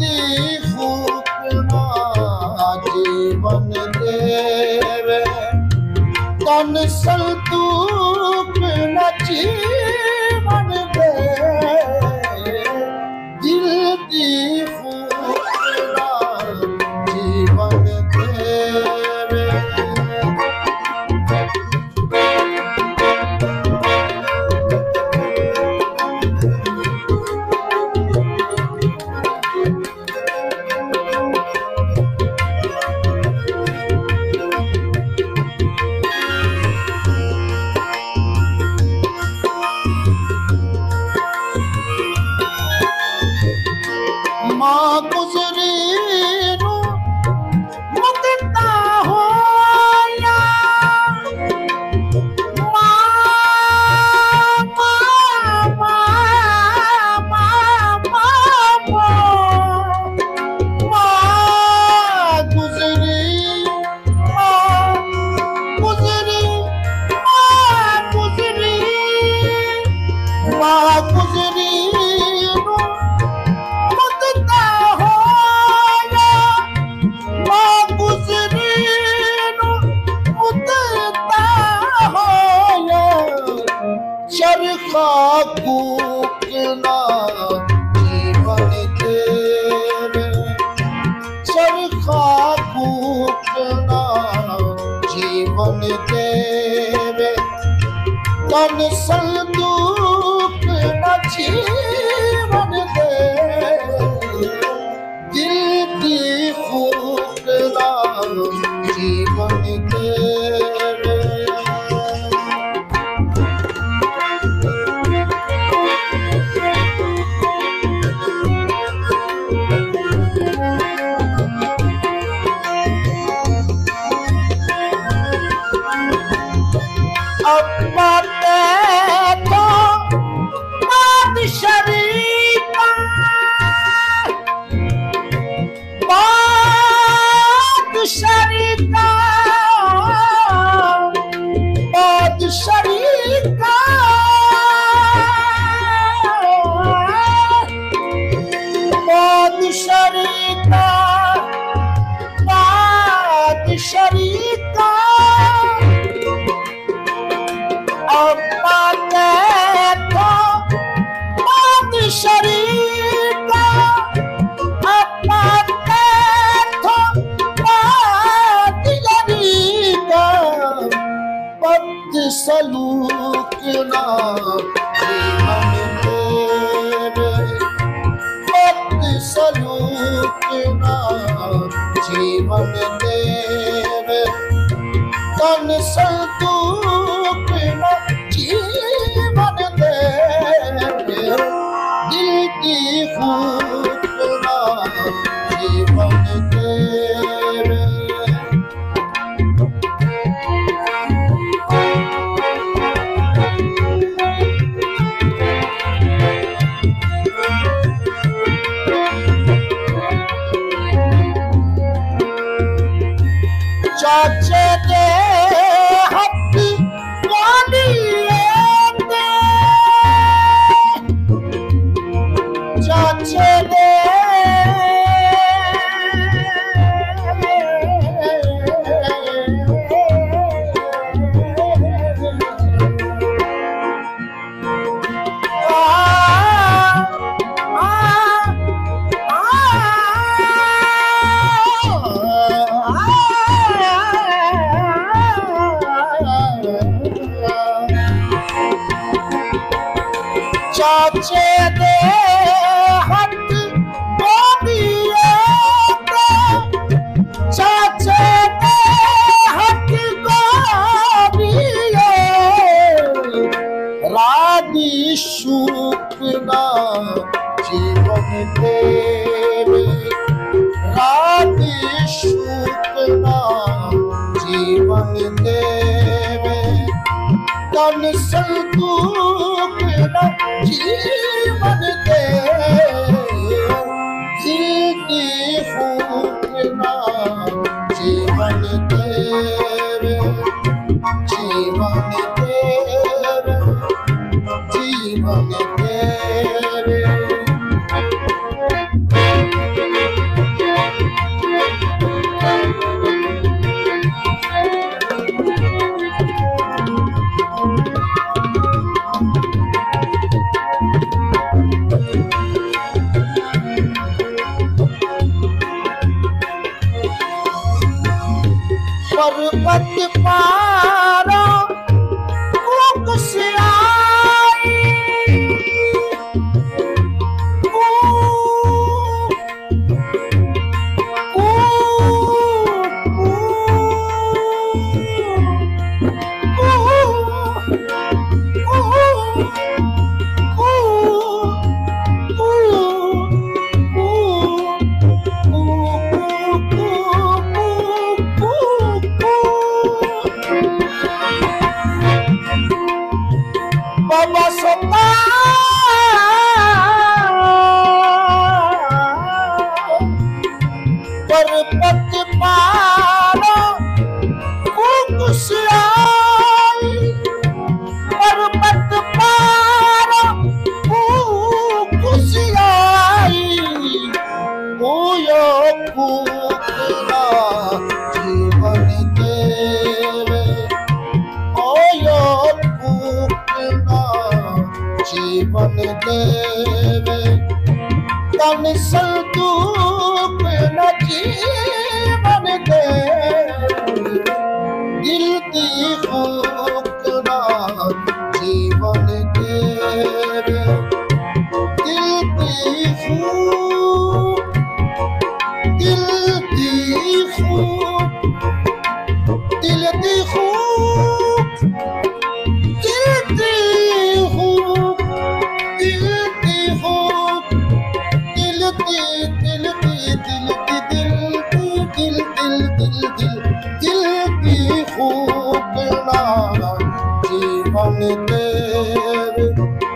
दी फूकना जीवन देवे तन संतूक न जीवन देवे दिल दी फूकना जीवन देवे माँ गुजरी नू मुकता होया चरखा कूकना जीवन तेरे चरखा कूकना जीवन तेरे तन संदूक न जीवन तेरे दिल दी फूकना जीवन तेरे शरीका अब्बा देखो बात शरीका अब्बा देखो बात शरीका पद सलूक ना जीवन तेरे पद सलूक ना जीवन देवे तन संतूक न जीवन देवे दिल की फूकना जीवन देवे चाचे दे हथ वालिए चाचे दे चाचे दे हथ गोदिए चाचे दे हथ गोदिए रानी शुकना जीवन तेरे रानी शुकना जीवन तेरे तन संतूक न जीवन तेरे जिंदगी फूकना जीवन तेरे जीवन तेरे जीवन तेरे पर्वत पारा कुसियाई बाबा सोता पर्वत पारा कुसियाई पर्वत पारा कुसियाई ओयो कुकरा जीवन तेरे ओयो जीवन देवे तन संतूक न जीवन दे दिल दी फूकना जीवन देवे दिल दी फूक दिल दी फूक दिल दी फूक जीवन तेरे